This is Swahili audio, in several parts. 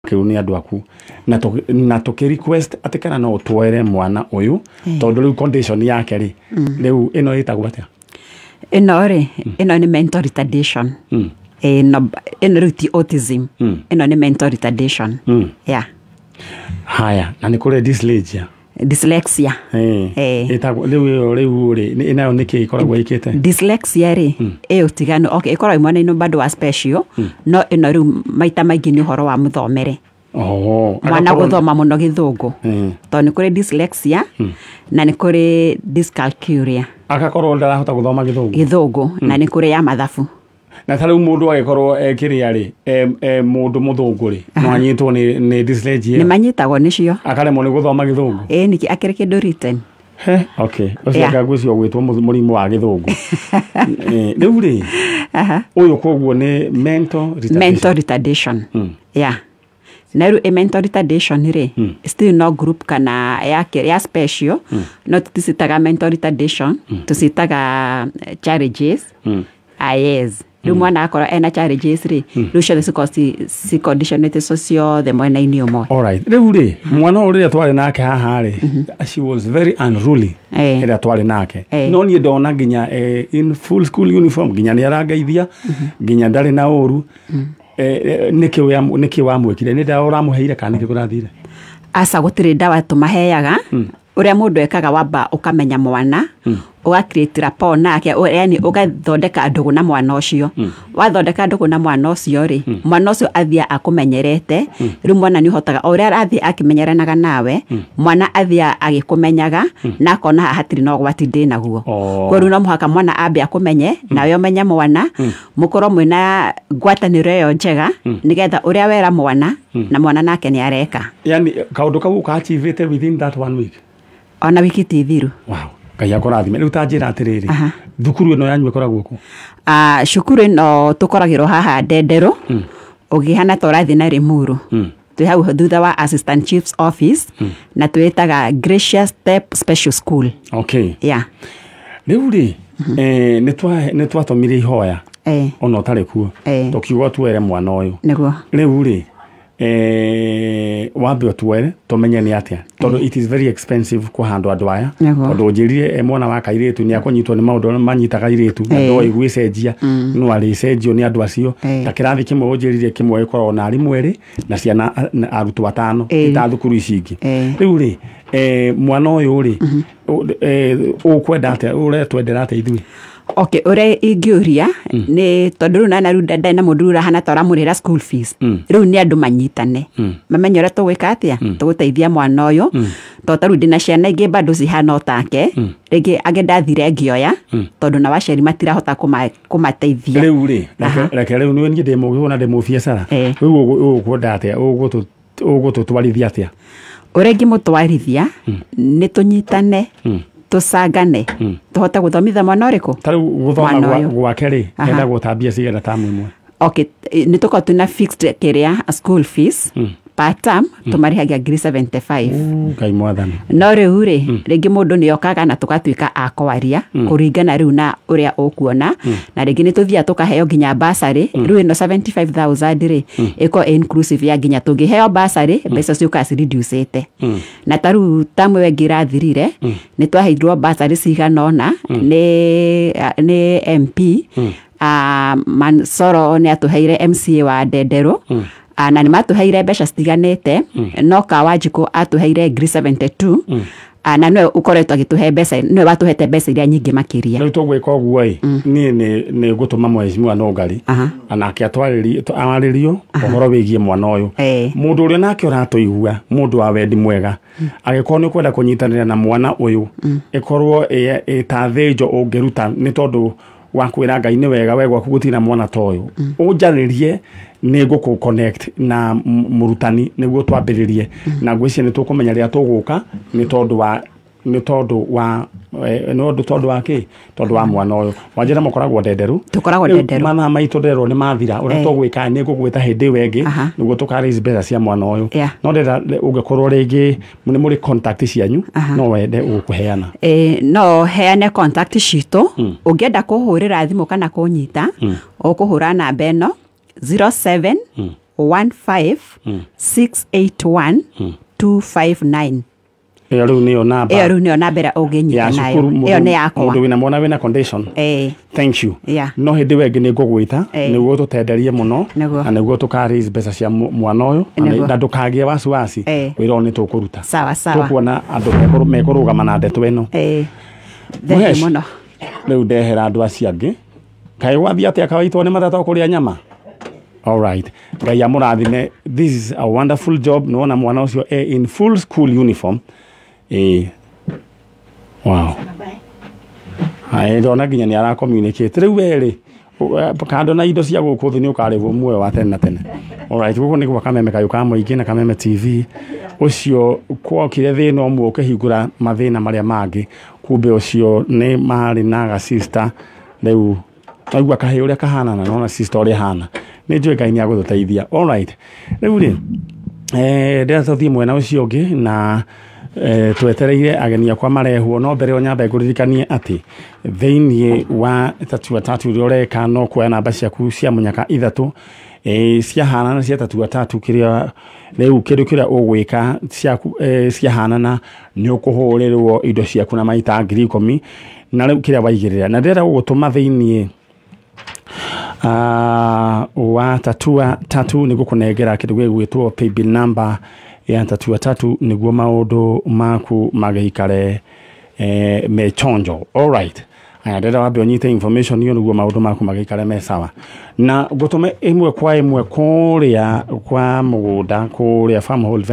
kiu ni andu aku na to request atikana no twoere mwana uyu tondu riu condition yake ri riu ino itagwo atia ino ni mental retardation ino ruti autism ino ni mental retardation yeah haya na ni kule dyslexia itagwo riu inayo niki ikoragwo ikite dyslexia ri utigano okay ikoragwo mwana ino bado wa special no ino riu maita maingi ni uhoro wa muthomere mwana guthoma muno githungu to ni kuri dyslexia na ni kuri dyscalculia akakorwo ndarahota guthoma githungu na ni kuri ya mathabu na tariu mundu agikorwo ekiria ri mundu muthungu ri no anyitwo ni dyslexia ni manyitagwo nicio akaremwo ni guthoma githungu niki akire kindu written okay ucio gwĩcio gwĩtwo mũrimũ wa githungu riu ri uyu koguo ni mental retardation yeah na ru mental retardation ri still no group kana ya special no tusitaga mental retardation tusitaga challenges yes ru mwana akora ena challenges ri ru cio si conditioned socio the mwana ini omo all right riu ri mwana uri twari nake haha ri she was very unruly ira twari nake no ni ndona nginya in full school uniform nginya ni arangeithia nginya ndari na uru niki wa mwekire ni ndawa uramuheire kana niki kurathire asa gutire ndawa tumaheaga uria mundu ekaga wamba ukamenya mwana create rapport nake yani ugathondeka ndugu na mwana ucio wathondeka ndugu na mwana ucio ri mwana ucio athia akumenyerete ri mwana ni hotaga uria athia akimenyeranaga nawe mwana athia agikumenyaga na kona hatiri no gwati ndinaguo koru no muhaka mwana ambe akumenye nawe umenya mwana mukoro mwina ngwataniro yo njega nigetha uria wera mwana na mwana nake ni areka yani kaundu kau ka achievete within that 1 week ona wiki tithiru wow kaya korathime riu tanjira atiriri thukuru ino yanyu ikoragwo ku shukuru ino tukoragiro haha Ndendero ugihana torathi na Rimuru twi hau thutha wa assistant chief's office na twitaga Gracious Step Special School okay yeah riu ri ni twatomire ihoya ono tare kuo tukiuga twere mwana uyu niguo riu ri wambe twere tumenye ni atia tondu it is very expensive kuhandwa ndwaya tondu njirire mwana wa kairitu ni akunyitwo ni maundu manyitaga iritu ndo igwicenjia no ari cenjio ni andu acio ta kirathi kimwe njirire kimwe ikorwo na ari mweri na ciana arutu batano ita thukuru icingi riu ri mwana uyu ri ukwenda atia uretwendera atia ithui okay ore ingiuria ni tondu na runda na mundu hana tora murira school fees riu ni andu manyitane mamenyore tugwika atia tuguteithia mwana uyu to taru ndina ciana ingi bado cihana otake rigi agendathire ngioya tondu na waceri matirahota kumateithia riu ri reke riu ni ndi mugiona ndi mu biacara riu ukwenda atia ugututwarithia atia urengi mutwarithia ni tunyitane tusagane tuhota guthomithia mwana uriku tari guthoma gwake ri enda gutambia cigana tamu imwe okay ni tuko tuna fixed career school fees per term tumarihagia 75 kai mwathani no riu ri ringi mundu ni okaga na tukatuika akwaria kuringana riu na uria ukuona na ringi ni tuthia tukaheo nginya basari riu no 75000 ri iko inclusive ya nginya tungiheo basari mbeca ciuka reducete na taru tamwe wengira thirire ni twaheirwo basari ciganona ni MP Mansoro ni atuheire MCA wa Ndendero na ni matuheire mbeca citiganete no Kawanjiku atuheire 72 na no ukoretwo agituhe mbeca no watuhete mbeca iria nyingi makiria riu tugwika uguo ni gutuma mwezi wa Nungari anake atwaririo uhoro wigie mwana uyu mundu uri nake uratuigua mundu wa wendi mwega agikorwo ni kwenda kunyitanira na mwana uyu ikorwo ta thenjo ungiruta ni tondu wakwira Ngai ni wega wegwa kugutina mwana toyo unjaririe ni guku connect na murutani niguo twambiririe na ngwicie ni tukumenya ria tuguka ni tondu wa mwana uyu wanjira mukoragwo Ndenderu mana maitu Ndenderu ni mathira uria tugwika ni gugwita hindi wengi niguo tukaraise mbeca cia mwana uyu no ndenda ungikorwo ringi ni muri contact cianyu no wende ukuheana no heane contact citu ungienda kuhurira thimu kana kunyita ukuhura namba eno 07 15 681 259. Iyo riu niyo namba. Iyo riu niyo namba ira unginyita nayo. Iyo ni yakwa. Mundu wina mwana wina condition. Thank you. No hindi wengi ni ngugwita niguo tutenderie muno na niguo tukari mbeca cia mwana uyu na ndukagie wasiwasi wira ni tukuruta. Sawa sawa. Tukuona andu mekurugama na ndeto ino. Thenge muno. Riu ndehera andu acio angi kai wathi atia kawaitwo ni matata kuria nyama. All right. Ngai amurathime. This is a wonderful job. Nuona mwana ucio in full school uniform. Wow. Hai ndona nginya ni ara communicate riu weri kando na indo cia guku thi ni ukarivwo muoyo wa tene na tene. All right, guku ni kwa kameme kayo ka muingi na kameme TV ucio kwokire thina umwe ukihingura mathina maria mangi kumbe ucio ni mari na ga sister riu aigua kahe uria kahana na nona sister uria hana ni njui Ngai ni agututeithia. All right, riu ri ndira tuthie mwena ucio ungi na twetereire ageni akwa marehwo no mbere onyambe nguririkanie ati theinie wa tatu ri ureka no kwa namba ciaku cia munyaka ithatu cia hana na cia tatu kiria riu kindu kiria ugwika ciaku cia hana na ni ukuhurirwo indo ciaku na maita 10,000 na riu kiria waigirira na ndira gugutuma theinie wa tatu ni gukunengera kindu gigwitwo paybill number ya tatu niguo maundu maku magaikare mechonjo. All right. Aya ndenda wambe onyite information hiyo niguo maundu maku magaikare me sawa na gutume imwe kwa imwe kuria kwa mugunda kuria Farmhold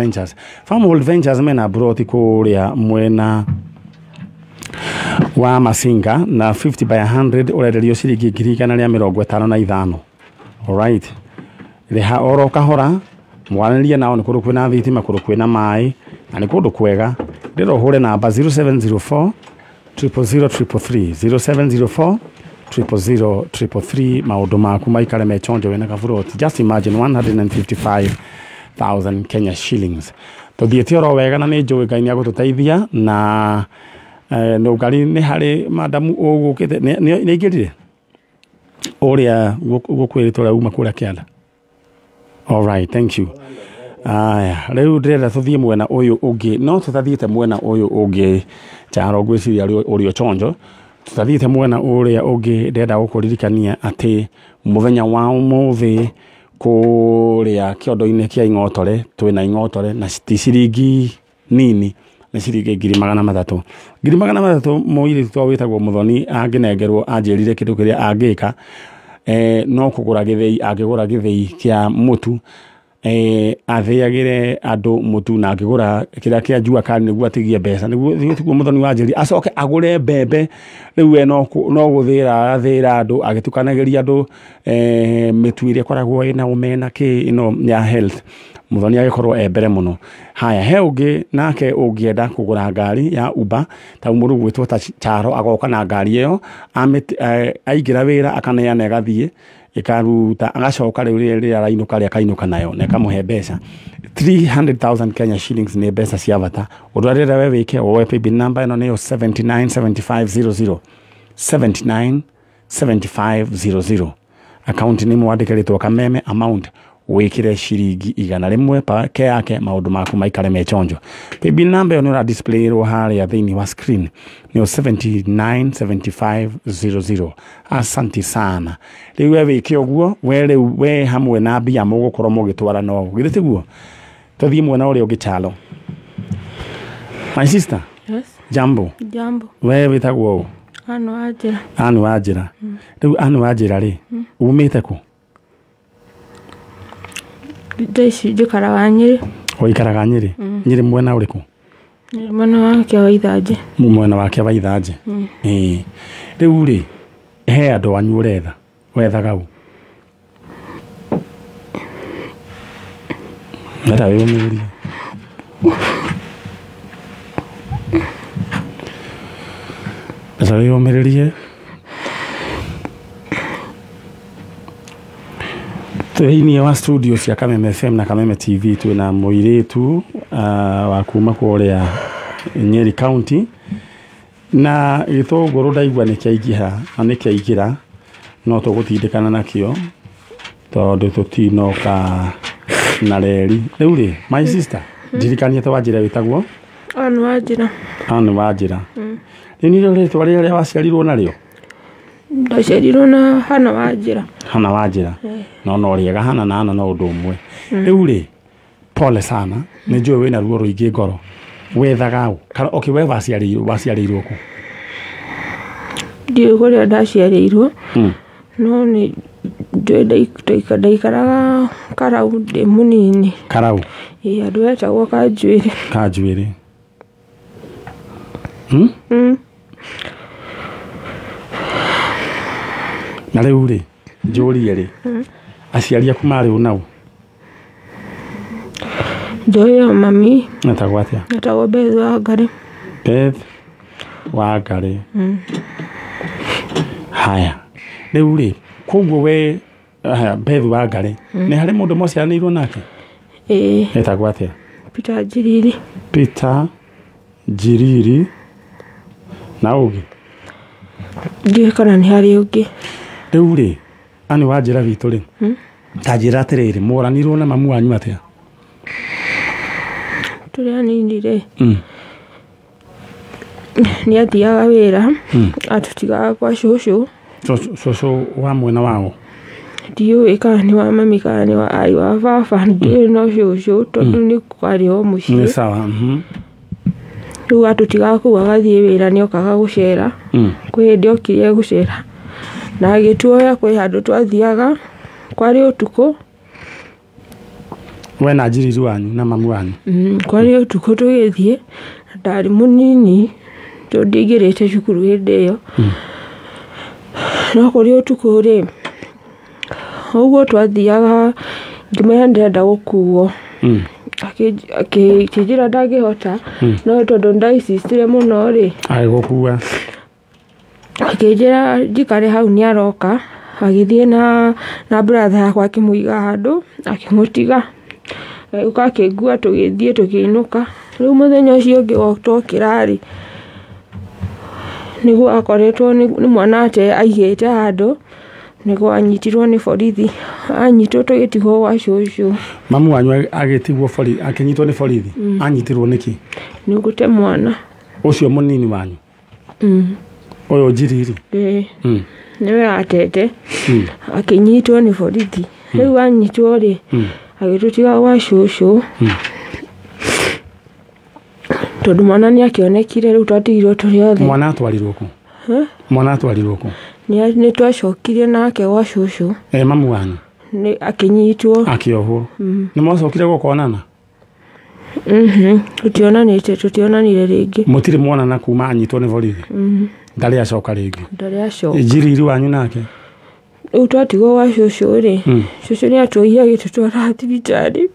Ventures mena broti kuria mwena wa Masinga na 50 by 100 urenderio ciringi 155. All right. Reha oro kahora mwananiria nao ni kundu kwina thitima kundu kwina mai na ni kundu kwega ndiro hure namba 0704 00033 0704 maundu maku maikare mechonjo wena kafuroti. Just imagine 155,000 Kenya shillings. Tuthiete oro wega na ni njui Ngai ni agututeithia na Nungari ni hari madamu ugukite ni ingirire uria gukwiritwo uma kuria kianda. All right, thank you. Aya, riu ndira tuthie mwena uyu ungi no tutathiete mwena uyu ungi charo gwiciria urio chonjo tutathiete mwena uria ungi ndenda gukuririkania ati muthenya wa umuthi kuria kiondo-ini kia ingotore twina ingotore na ciringi nini na ciringi 300,000 muiri twawitagwo muthoni anginengerwo anjirire kindu kiria angika no kugura githei angigura githei kia mutu athiagire andu mutu na angigura kiria kia njua kani niguo atigie mbeca niguo tiguo muthoni wa njiri acoke agure mbembe riu we no guthira andu agitukanagiria andu mitu iria koragwo ina umena ki ino ya health muthoni agikorwo mbere muno. Haya he ungi nake ungienda kugura ngari ya Uber ta umuru gwitwo ta charo agoka na ngari iyo aigira wira akaneana gathie ikaruta agacoka riu ria rainuka ria kainuka nayo na kamuhe mbeca 300,000 Kenya shillings ni mbeca cia bata. Udwarira we wike o paybill number ino niyo 797500 797500 account ni mwandikirĩtwo kameme amount wikire ciringi 100 pake yake maundu maku maikare mechonjo. Paybill number ino ra display ro haria thiini wa screen ni 797500. Asante sana. Riu we wike oguo we hamwe na mbia mugukorwo mugitwara no githite guo tuthie mwena uria ugitalo. My sister. Yes. Jambo. We witagwo Anu Wajira. Riu Anu Wajira ri umite ku? Ndaici njikaraga Nyeri. Uikaraga Nyeri? Nyeri mwena uriku? Mwena wake wa Ithanje. Mwena wake wa Ithanje. Riu ri he andu anyu wethaga u? Nada we umiririe. Nada we umiririe. Tuini wa studio cia Kameme FM na Kameme TV twina muiritu wa kuma kuria Nyeri County na gitunguru ndaigua ni kiaigiha na ni kiaigira no tugutindikana nakio tondu tutinoka na reri rĩu rĩ my sister ndirikanie ta Wanjĩra wĩtagwo Anne Wanjĩra Anne Wanjĩra nĩ nĩrĩo rĩtwa rĩrĩa waciarirwo narĩo ndaciarirwo na Hana Wanjĩra no rĩega Hana na Anna no ũndũ ũmwe rĩu rĩ pole sana nĩ njũĩ wĩna ruo rũingĩ ngoro wethaga okay we waciarĩirwo kũ ndiũĩ kũrĩa ndaciarĩirwo no nĩ ndaikaraga Karau ndĩ mũnini Karau andũ etagwo Kanjuĩrĩ na rĩu rĩ njũrie rĩ aciari aku marĩ ũ nau njoya mami etagwo atĩa etagwo Beth Wangari haya rĩu rĩ koguo we Beth Wangari nĩ harĩ mũndũ mũciaranĩirwo nake etagwo atĩa Peter Njiriri na ũngĩ ndiũĩ kana nĩ harĩ ũngĩ rĩu rĩ Anne Wanjĩra witũ rĩ ta njĩra atĩrĩrĩ mũranirwo na mamu wanyu atĩa tũrĩ anini rĩ nĩ athiaga wĩra atũtigaga kwa cũcũ wa mwena wao ndiũĩ kana nĩ wa mami kana nĩ wa ari wa baba ndiũĩ no cũcũ tondũ nĩ kwarĩ o mũciĩ nĩ sawa rĩu atũtigaga kũu agathiĩ wĩra nĩ okaga gũcera kwĩ hĩndĩ okire gũcera na agĩtuoya kwĩ handũ twathiaga kwarĩ ũtukũ we na Njiriri wanyu na mamu wanyu kwarĩ ũtukũ tũgĩthiĩ ndarĩ mũnini tondũ ndingĩrĩte cukuru hĩndĩ ĩyo no kũrĩ ũtukũ rĩ ũguo twathiaga ngĩmenya ndĩrenda gũkuo akĩnjĩra ndangĩhota no tondũ ndaicicire mũno rĩ agĩgũkua akĩnjĩra njikare hau nĩ aroka agĩthiĩ na brother yakwa akĩmũiga handũ akĩmũtiga ũka akĩngua tũgĩthiĩ tũkĩinũka rĩu mũthenya ũcio ũngĩ twokĩra rĩ nĩguo akoretwo nĩ mwana ate aigĩte handũ nĩguo anyitirwo nĩ borithi anyitwo tũgĩtigwo gwa cũcũ mamu wanyu agĩtigwo borithi akĩnyitwo nĩ borithi anyitirwo nĩkĩ nĩ gũte mwana ũcio mũnini wanyu ũyũ Njiriri nĩwe atete akĩnyitwo nĩ borithi rĩu anyitwo rĩ agĩtũtiga gwa cũcũ tondũ mwana nĩ akĩonekire rĩu twatigirwo tũrĩ othe mwana atwarirwo kũ nĩ twacokire nake gwa cũcũ mamu wanyu akĩnyitwo akĩohwo nĩ mwacokire gũkonana tũtionanire rĩngĩ mũtirĩ mwonana kuma anyitwo nĩ borithi ndarĩ acoka rĩngĩ Njiriri wanyu nake rĩu twatigwo gwa cũcũ rĩ cũcũ nĩ atuohire agĩtũtwara thibitarĩ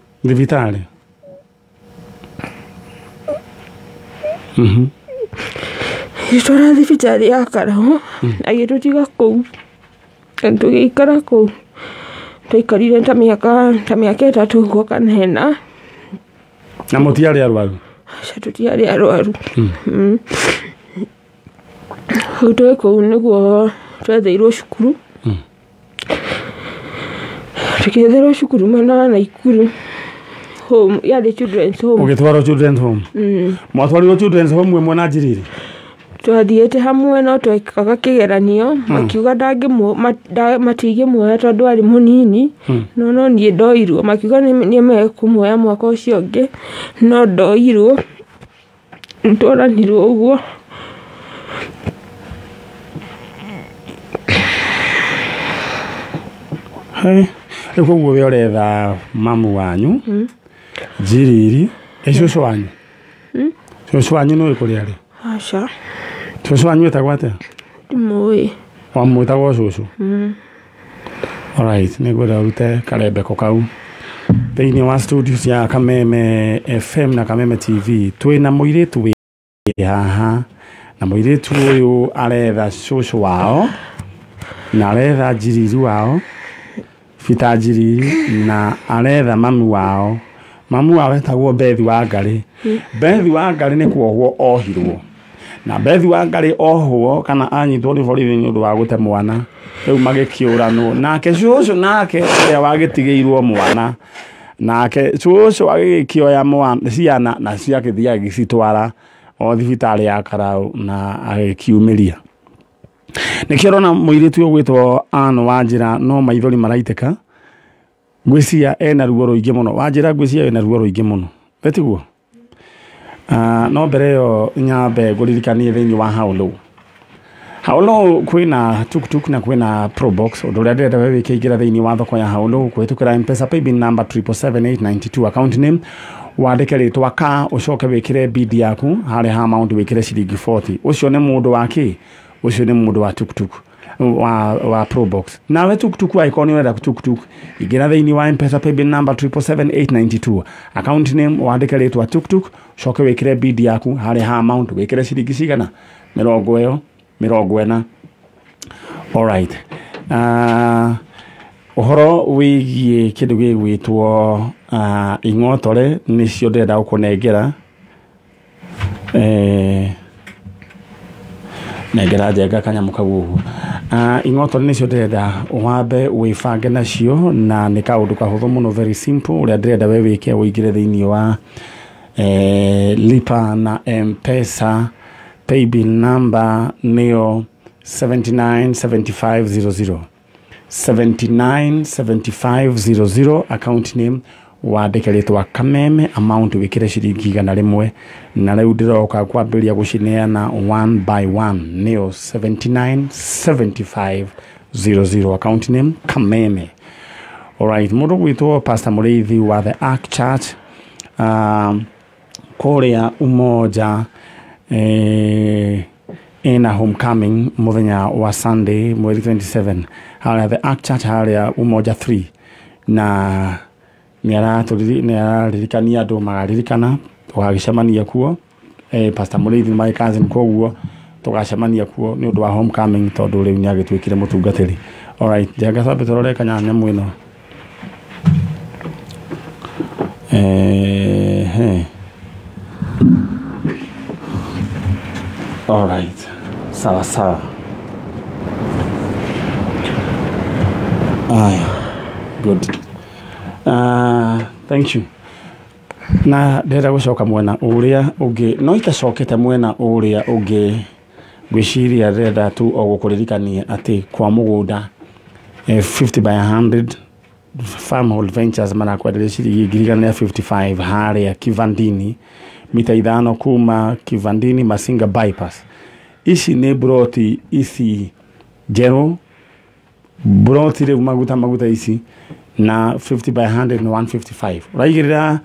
agĩtwara thibitarĩ ya Karau agĩtũtiga kũu tũgĩikara kũu twaikarire ta mĩaka ĩtatũ ũguo kana ĩna na mũtiarĩ arwaru tũtiarĩ arwaru rĩu twĩ kũu nĩguo twetheirwo cukuru tũkĩetherwo cukuru mwena wa Naikuru home yarĩ children's home ũgĩtwarwo children's home mwatwarirwo children's home mwe na Njiriri twathiĩte hamwe no twekaga kĩgeranio makiuga matingĩmuoya tondũ arĩ mũnini no niĩ ndoirwo makiuga nĩ mekũmuoya mwaka ũcio ũngĩ no ndoirwo twaranirwo ũguo rĩu koguo we ũretha mamu wanyu Njiriri cũcũ wanyu cũcũ wanyu nĩũĩ kũrĩa arĩ aca cũcũ wanyu wĩtagwo atĩa ndimũĩ wamwĩtagwo cũcũ alright nĩngwenda ũrute karembeko kau thĩinĩ wa studio cia Kameme FM na Kameme TV twĩna mũirĩtu wĩ haha na mũirĩtu ũyũ aretha cũcũ wao na aretha Njiriri wao Peter Njiriri na aretha mamu wao etagwo Beth Wangari Beth Wangari nĩ kuohwo ohirwo na Beth Wangari ohwo kana anyitwo nĩ borithi nĩ ũndũ wa gũte mwana rĩu magĩkĩũranwo nake cũcũ nake ũrĩa wagĩtigĩirwo mwana nake cucu agikioya mwana ciana na ciakithia gicitwara o thibitari ya Karau na agikiumiria nikirona muiritu ugwitwo Ann Wanjira no maithori maraiteka ngwiciria ena ruo ruingi muno Wanjira ngwiciria ena ruo ruingi muno betiguo no mbere yo nyambe nguririkanie thiini wa Haulu kwina tuk na kwina Probox uria ndenda we wikiingira thiini wa thoko ya Haulu kwitukira M-Pesa paybill number 77892 account name wandike ritwa ka ucoke wikire bid yaku hari ha amount wikire ciringi 40 ucio ni mundu waki ucio ni mundu wa tuk wa Probox nawe tuk icon wenda tuk igira thiini wa M-Pesa paybill number 77892 account name wandike ritwa tuk ucoke wikire bid yaku hari ha amount wikire ciringi cigana 40 alright uhoro wigie kindu gigwitwo ing'otore nicio ndenda gukunengera nengera njenga kanyamu kagugu ing'otore nicio ndenda wambe wibange nacio na ni kaundu kahuthu muno very simple uria ndenda we wike uingire thiini wa lipa na M-Pesa paybill number neo 797500 account name wandike ritwa Kameme amount wikire ciringi 100 na riu ndiroka kwambiria gucineana one by one neo 797500 account name Kameme. Alright, mundu gwitwo Pastor Muriithi wa the Ark Church kuria Umoja in a homecoming muthenya wa Sunday mweri 27 haria the Ark Church haria Umoja 3 na niararirikania andu magaririkana tugagicemania kuo Pastor Muriithi my cousin koguo tugacemania kuo ni undu wa homecoming tondu riu ni agitwikire mutungatiri. Alright, njenga sabe torore kanyanya mwino all right, sawa. Good. Thank you. Na ndera gucoka mwena uria ungi no itacokete mwena uria ungi gwiciria ndenda tu o gukuririkania ati kwa mugunda 50 by 100 Farmhold Ventures manakwenderia ciringi 55 haria Kivandini mita 5 kuma Kivandini Masinga bypass. Ici ni broti ici jero broti re maguta ici na 50 by 100 na 155 raigirira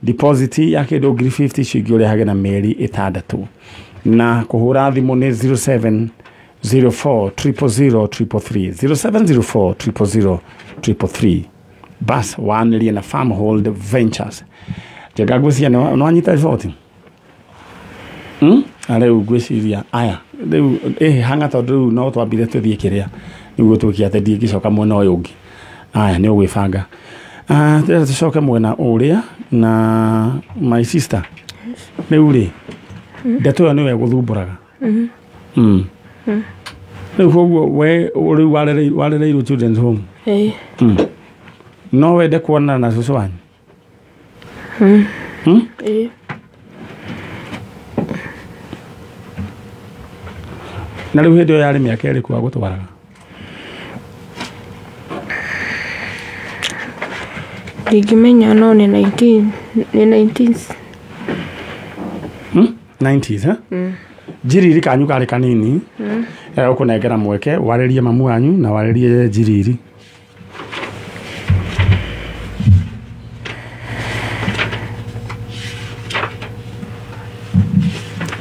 deposit yake do 50 cigiore hage na meri itandatu na kuhura thimu ni 0704 000 0704 000 bas wanirie na Farmhold Ventures jagagusia no anyita voting ale ugwiciria aya riu hanga tondu no twambire tuthie kiria niguo tukia tendi gicoka mwena uyu ungi aya ni ugwibanga tira tucoke mwena uria na my sister riu ri ndeto yo niwe guthumburaga riu koguo we riu warereirwo children's home no wende kuona na cucu wanyu na riu hindi yari miaka iri kwa gutwaraga ndingimenya no ni 1990s Jiriri kanyu kari kanini ukunengera mweke warerie mamu wanyu na warerie Jiriri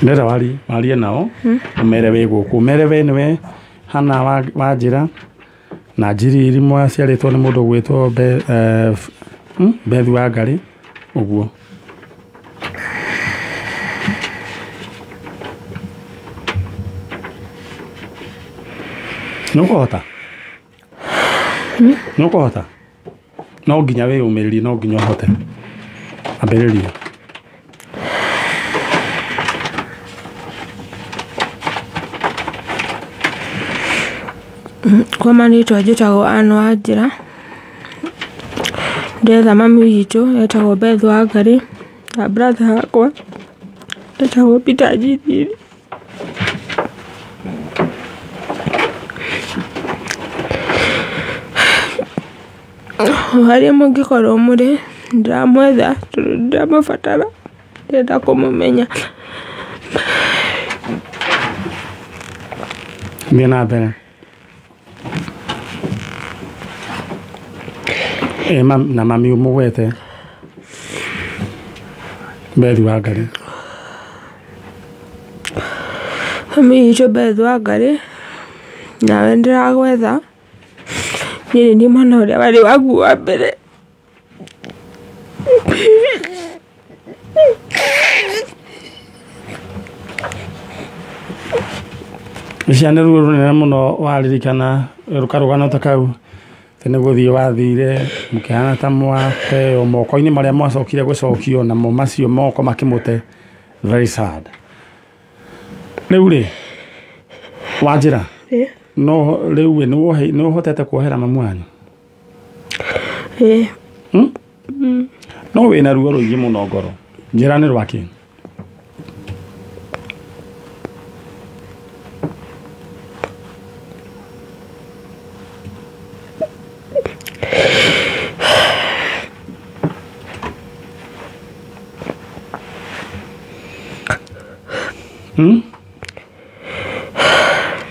ndera warie nao umere we guku umere we niwe hana Wanjira na Jiriri mwa ciaritwo ni mundu gwitwo Bethu wa Ngari uguo nukuhota no nginya we umiriri no nginya hote ambiriria kwa manitwa njitagwo Ann Wanjira ndetha mami witũ etagwo Beth Wangari na brother hakwa etagwo Peter Njithiri. Harĩa mũngĩkorwo mũrĩ ndĩramwetha tondũ ndĩramũbatara ndĩrenda kũmũmenya. Thiĩ na mbere. Na mami ũmũgwete Beth Wangari. Mami witũ Beth Wangari nawe ndĩragwetha niĩ nĩ mwana ũrĩa warĩ waku wa mbere. Ciana rũo rũnene mũno waririkana rũkarũgano ta kau tene gũthiĩ wathire mũkĩhana ta mwate o moko-inĩ marĩa mwacokire gũcokio na mo macio moko makĩmũte. Very sad. Rĩu rĩ Wanjĩra no rĩu nĩ ũhotete kuohera mamu wanyu? No wĩna ruo rũingĩ mũno ngoro, njĩra nĩ rwakĩ?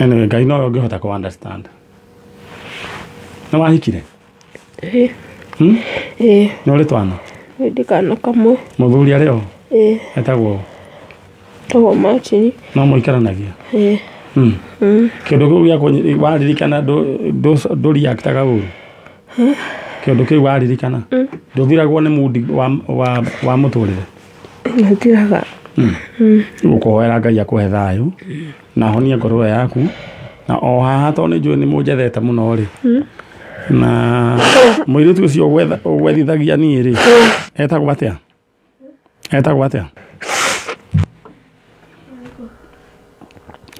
Anyway, Ngai no ũngĩhota ku understand. Nĩ wahikire? Nĩ ũrĩ twana? Ndĩ kana kamwe. Mũthuri arĩ o? Etagwo? Etagwo Martin. No mũikaranagia? Kĩũndũ kĩu gĩa waririkana ndũriaktaga ũru? Kĩũndũ kĩu waririkana ndũthiragwo nĩ mudi wa mũtũrĩre? Ndũthiraga. Ũkũhoera Ngai akũhe thayũ na ahonie ngoro yaku na o haha to nĩ njũĩ nĩ mũnjethete mũno rĩ na mũirĩtu ũcio ũgwethithagia niĩ rĩ etagwo atĩa? Etagwo atĩa?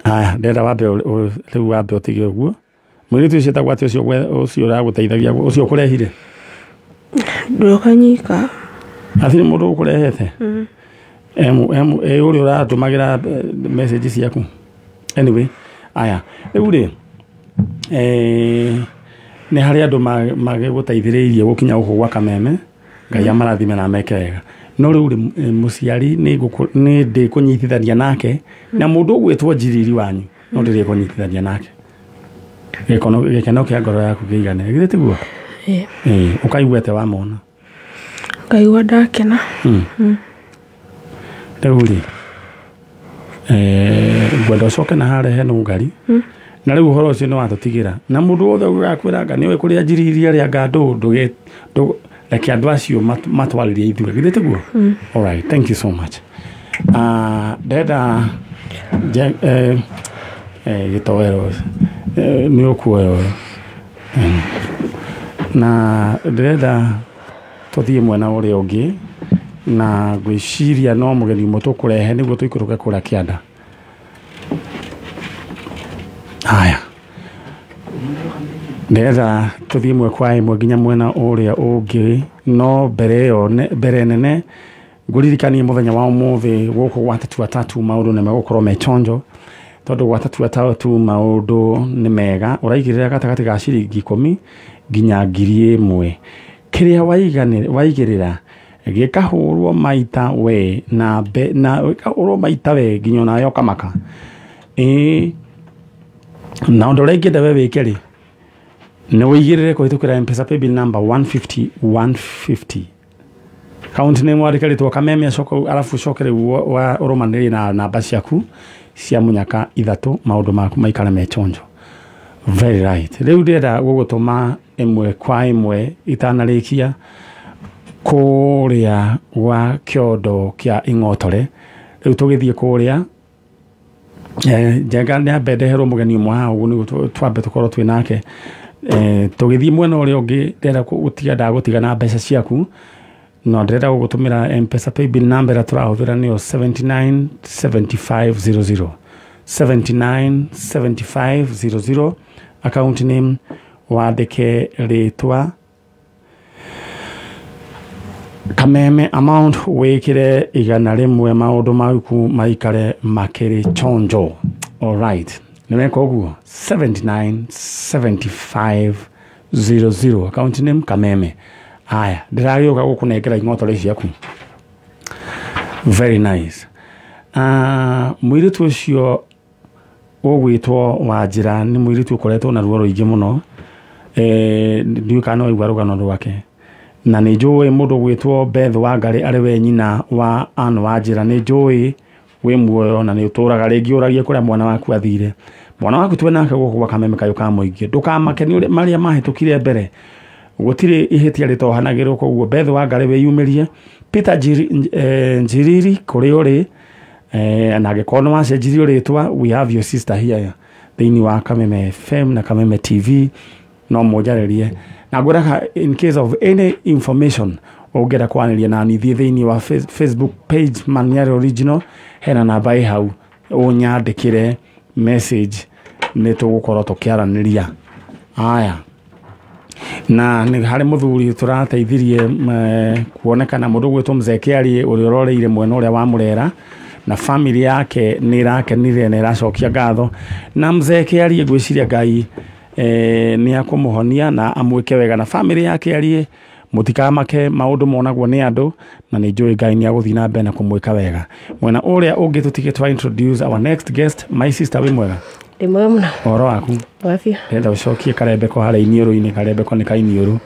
Aya ndenda wambe rĩu wambe ũtige ũguo. Mũirĩtu ũcio etagwo atĩa ũcio ũragũteithagia ũcio ũkũrehire? Ndũkanyika. Athirĩ mũndũ ũkũrehete? Ũrĩa ũratũmagĩra message ciaku? Anyway, aya rĩu rĩ nĩ harĩ andũ magĩgũteithĩrĩirie gũkinya gũkũ gwa Kameme. Ngai amarathime na meke wega. No rĩu rĩ mũciari nĩ ndĩkũnyitithania nake na mũndũ ũgwĩtwo Njiriri wanyu no ndĩrĩkũnyitithania nake. Gĩkeno kĩa ngoro yaku kĩigane githĩ tiguo? Ũkaiguĩte wamona? Ngaigua ndakena. Rĩu rĩ ngwenda ũcoke na harehe Nungari na rĩu ũhoro ũcio nĩ watũtigĩra na mũndũ wothe ũgakwĩra anga nĩwe kũrĩa Njiriri arĩa anga reke andũ acio matwarĩrie ithuĩ githĩ tiguo? All right, thank you so much. Ndenda gĩtowero nĩ ũkuoya na ndĩrenda tũthiĩ mwena ũrĩa ũngĩ na gwĩciria no mũgeni ũmwe tũkũrehe nĩguo tũikũrũke kũrĩa kĩanda. Haya ndĩrenda tũthiĩ ĩmwe kwa ĩmwe nginya mwena ũrĩa ũngĩ no mbere nene ngũririkanie mũthenya wa ũmũthĩ gũkũ gwa tatu maũndũ nĩ megũkorwo me chonjo tondũ gwa tatu maũndũ nĩ mega. Ũraigĩrĩra gatagatĩ ga ciringi 10 nginya 1,000 kĩrĩa waigĩrĩra gĩkahũrwo maita we na gĩkahũrwo maita we nginya nayo kamaka. Na ũndũ ũrĩa ingĩenda we wĩke rĩ nĩ ũigĩrĩre kũhĩtũkĩra M-Pesa paybill number 150 account name wandĩke rĩtwa Kameme alafu ũcoke rĩu ũrũmanĩrĩrie na namba ciaku cia mũnyaka 3 maũndũ maku maikare me chonjo. Very right. Rĩu ndĩrenda gũgũtũma ĩmwe kwa ĩmwe itanarĩkia kũrĩa gwa kĩondo kĩa Ing'otore. Rĩu tũgĩthiĩ kũrĩa njenga nĩ ambe ndeherwo mũgeni ũmwe haha ũguo nĩguo twambe tũkorwo twĩ nake. Tũgĩthiĩ mwena ũrĩa ũngĩ ndĩrenda ndagũtiga na mbeca ciaku no ndĩrenda gũgũtũmĩra M-Pesa paybill number ĩrĩa tũrahũthĩra nĩyo 797500 797500 account name wandĩke rĩtwa kameme amount wikire igana rimwe maundu maku maikare makiri chonjo. All right, nimeka uguo 797500 account name kameme. Aya ndiragioka gukunengera ingotore ciaku. Very nice. Mwiritu ucio ugwitwo Wanjira ni mwiritu ukoretwo na ruo ruingi muno. Ndiuka no igwa rugano rwake. Na nĩ njũĩ mũndũ gwĩtwo Beth Wangari arĩ we nyina wa Ann Wanjira. Nĩ njũĩ wĩ muoyo na nĩ ũtũraga rĩngĩ ũragie kũrĩa mwana waku athire. Mwana waku tuwe nake gũkũ gwa Kameme kayũ ka mũingĩ. Ndũkamake nĩ marĩa mahĩtũkire mbere. Gũtirĩ ihĩtia rĩtohanagĩrwo koguo Beth Wangari wĩyumĩrie. Peter Njiriri kũrĩ ũrĩ na angĩkorwo nĩ wacenjirio rĩtwa, we have your sister here thĩinĩ wa Kameme FM na Kameme TV. No mũnjarĩrie na ngwĩraga in case of any information ũngĩenda kwanĩria na niĩ thĩinĩ wa Facebook page Man-Nyari Original, hena namba ĩ hau ũnyandĩkĩre message nĩ tũgũkorwo tũkĩaranĩria. Aya na nĩ harĩ mũthuri tũrateithirie kuonekana mũndũ gwĩtwo Mzee Kĩari ũrĩa ũroreire mwena ũrĩa wa Mũrera na family yake nĩ ĩrakenire na ĩracokia ngatho na Mzee Kĩari ngwĩciria Ngai ni akumuhonia na amwike wega na family yake arie mutikamake maundu monagwo ni andu na ni njui Ngai ni aguthi na mbere na kumwika wega. Mwena uria ungi tutige twa introduce our next guest, my sister wi mwega. Ndi mwega muno. Oro waku wafio enda ucokie Karembeko haria iniuru-ini. Karembeko ni kainiuru.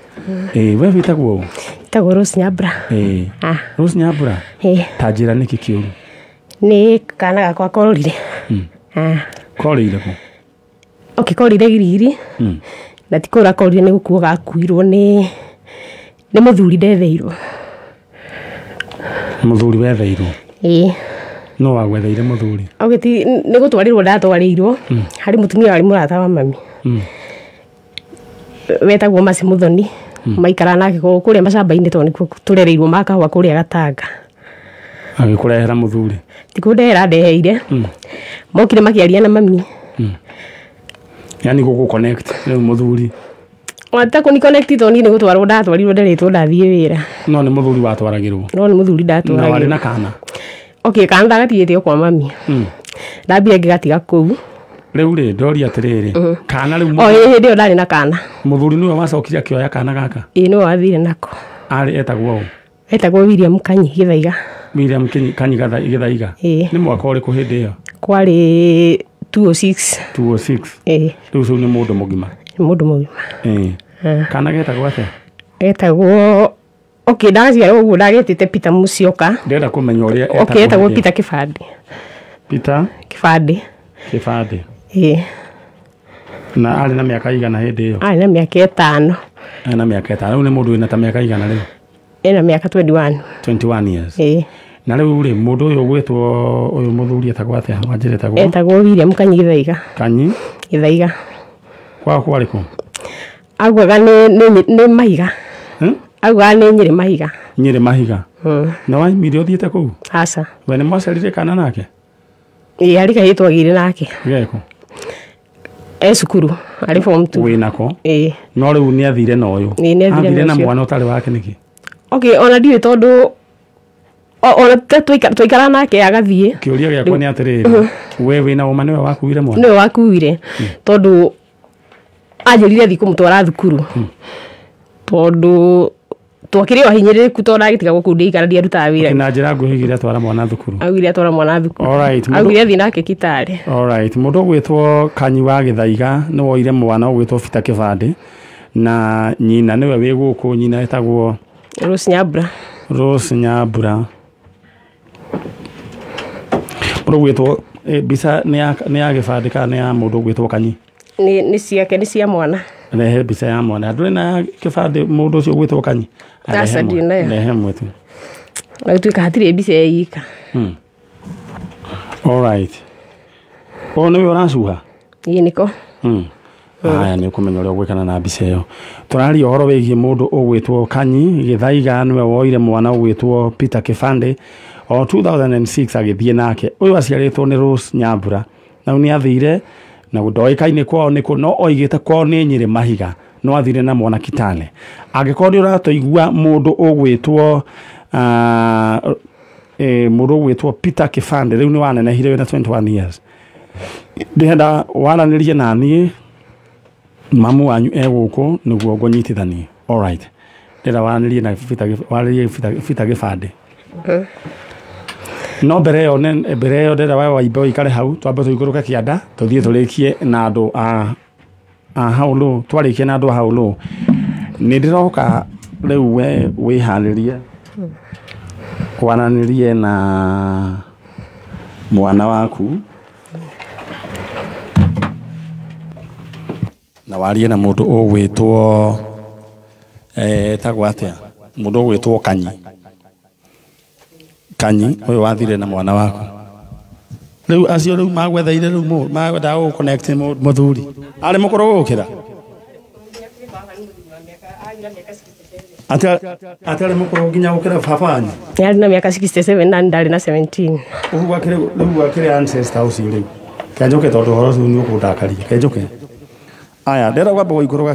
We witagwo tagwo Rose Nyambura. Rose Nyambura. Tanjira niki kiuru ni kana gakwa kororire. Kororire ku korire giriri na tikora korire ni gukuo gakuirwo ni muthuri ndetheirwo. Muthuri wetheirwo? No wagwetheire muthuri? Ogeti ni gutwarirwo ndatwarirwo hari mutumia wari murata wa mami. Wetagwo Masi Muthoni. Maikara nake kuria macamba-ini to nikuo turereirwo makahwa kuria Gatanga. Agikurehera muthuri? Tikundehera ndeheire. Mokire makiaria na mami. Yani guku connect ni muthuri wata kuni connect to ni gutwarwo ndatwarirwo nderetwo ndathie wira. No ni muthuri watwaragirwo? No ni muthuri ndatwaragirwo. Na wari na kana? Kana ndagatiete kwa mami. Ndambire ngigatiga kuu. Riu ri ndori atiriri kana riu hindi yo ndari na kana. Muthuri niwe wacokire akioya kana gaka? No wathire nako. Ari etagwo? Etagwo William Kanyi Githaiga. William Kanyi Githaiga? Ni mwaka uriku hindi yo? Kwari 206. Riu ni mundu mugima? Mundu mugima. Kana getagwo atia? Etagwo ndaciarwo uguo ndagetete Peter Musyoka. Ndenda kumenya uria etagwo. Etagwo Peter Kibande. Peter Kibande. Na ari na miaka igana hindi yo? Ari na miaka 5. Na miaka 5. Riu ni mundu wina ta miaka igana riu? Ena miaka 21. 21 years. Na riu ri mundu uyu gwitwo uyu muthuri etagwo atia? Wanjira etagwo? Etagwo William Kanyi Githaiga. Kanyi Githaiga. Kwa kwariku? Agwaga ni Mahiga. Agwaga ni Nyeri Mahiga. Nyeri Mahiga. Na wa miri othiete kuu? Aca. We ni mwacerire kana nake? Ari kahitwo agire nake. Geko? Cukuru ari form 2. Winako? No riu ni athire na uyu? Athire na mwana utari wake niki? Ona ndiwe tondu ona twaikara nake agathie. Kiuria giakwa ni atiriri we wina uma niwe wakuire mwana? Niwe wakuire tondu anjirire thi kumutwara thukuru tondu twakire wahinyiriku tondu agitiga guku ndiikara ndiarutaga wira. Na njira nguhigire atwara mwana thukuru? Agire atwara mwana thukuru. Alright. Agire thi nake Kitale. Alright. Mundu gwitwo Kanyi wa Githaiga ni woire mwana gwitwo Peter Kibande na nyina niwe wi guku. Nyina etagwo Rose Nyambura. Rose Nyambura. Mundu gwitwo bisa ni ya Gibande kana ni ya mundu gwitwo Kanyi? Ni ciake ni cia mwana. Rehe bisa ya mwana. Nduri na Kibande mundu ucio gwitwo Kanyi? Asa ndina. Rehe mwetu. Na tuika hatire bisa yika. Alright. Niwe uracuha? Niko. Aya ni kumenya uria gwikana na bisa iyo. Turari ohoro wigie mundu ugwitwo Kanyi Githaiga niwe woire mwana ugwitwo Peter Kibande o 2006 agithie nake. Uyu aciaritwo ni Rose Nyambura. Na ni athire na ndoikaine kwao niko no oigite kwao ni Nyeri Mahiga no athire na mwana Kitale agikorwo uratoigua mundu ugwitwo mundu ugwitwo Peter Kifande riu ni wanenehire na 21 years ndenda waranirie nani mamu wanyu eguko niguo ngonyitithanie all right ndenda waranirie na Peter Kifande no mbere yo ndenda wa ibo ikare hau twambe tuiguruka kianda tuthie turikie na andu a haulo twarikie na andu a haulo ni ndiroka riu we wihanirie kwananirie na mwana waku na warie na mundu ugwitwo tagwatia mundu ugwitwo Kanyi uyu wathire na mwana waku riu acio riu magwetheire riu magwenda go connect muthuri ari mukoro gukira atari mukoro nginya gukira babanyu yari na miaka 67 na ndari na 17 ugu akire ancestor ucio riu kenjoke tondu horo ucio ni ukundakaria kenjoke aya ndera gwamba guikoroga